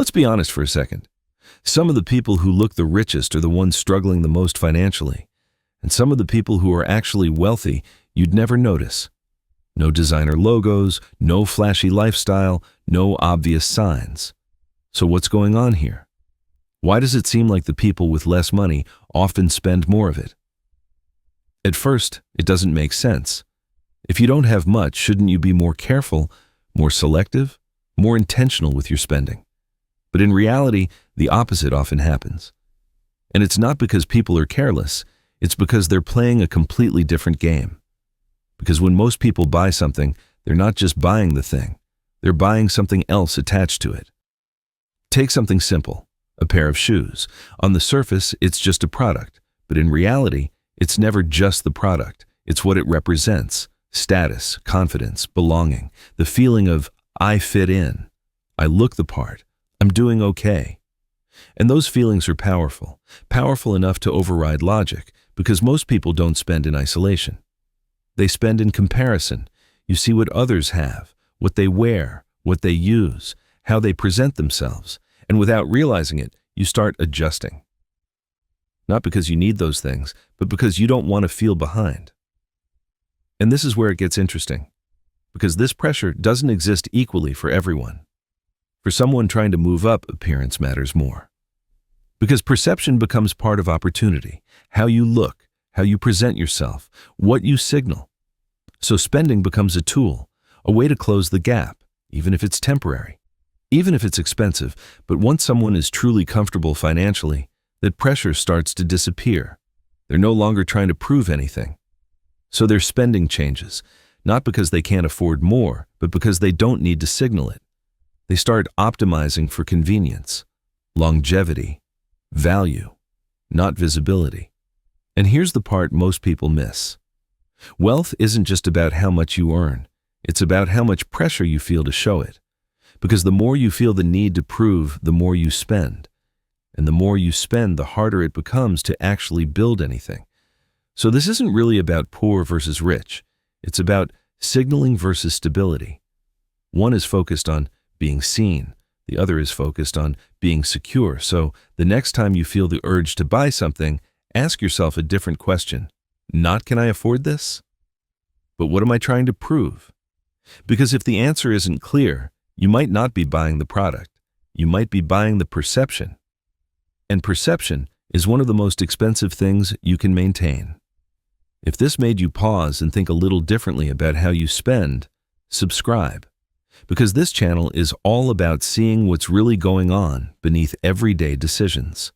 Let's be honest for a second. Some of the people who look the richest are the ones struggling the most financially. And some of the people who are actually wealthy, you'd never notice. No designer logos, no flashy lifestyle, no obvious signs. So what's going on here? Why does it seem like the people with less money often spend more of it? At first, it doesn't make sense. If you don't have much, shouldn't you be more careful, more selective, more intentional with your spending? But in reality, the opposite often happens. And it's not because people are careless, it's because they're playing a completely different game. Because when most people buy something, they're not just buying the thing, they're buying something else attached to it. Take something simple, a pair of shoes. On the surface, it's just a product, but in reality, it's never just the product. It's what it represents: status, confidence, belonging, the feeling of, I fit in, I look the part, I'm doing okay. And those feelings are powerful enough to override logic, because most people don't spend in isolation. They spend in comparison. You see what others have, what they wear, what they use, how they present themselves, and without realizing it, you start adjusting. Not because you need those things, but because you don't want to feel behind. And this is where it gets interesting, because this pressure doesn't exist equally for everyone. For someone trying to move up, appearance matters more. Because perception becomes part of opportunity, how you look, how you present yourself, what you signal. So spending becomes a tool, a way to close the gap, even if it's temporary, even if it's expensive. But once someone is truly comfortable financially, that pressure starts to disappear. They're no longer trying to prove anything. So their spending changes, not because they can't afford more, but because they don't need to signal it. They start optimizing for convenience, longevity, value, not visibility. And here's the part most people miss. Wealth isn't just about how much you earn. It's about how much pressure you feel to show it. Because the more you feel the need to prove, the more you spend. And the more you spend, the harder it becomes to actually build anything. So this isn't really about poor versus rich. It's about signaling versus stability. One is focused on being seen. The other is focused on being secure. So the next time you feel the urge to buy something, ask yourself a different question. Not, can I afford this? But what am I trying to prove? Because if the answer isn't clear, you might not be buying the product. You might be buying the perception. And perception is one of the most expensive things you can maintain. If this made you pause and think a little differently about how you spend, subscribe. Because this channel is all about seeing what's really going on beneath everyday decisions.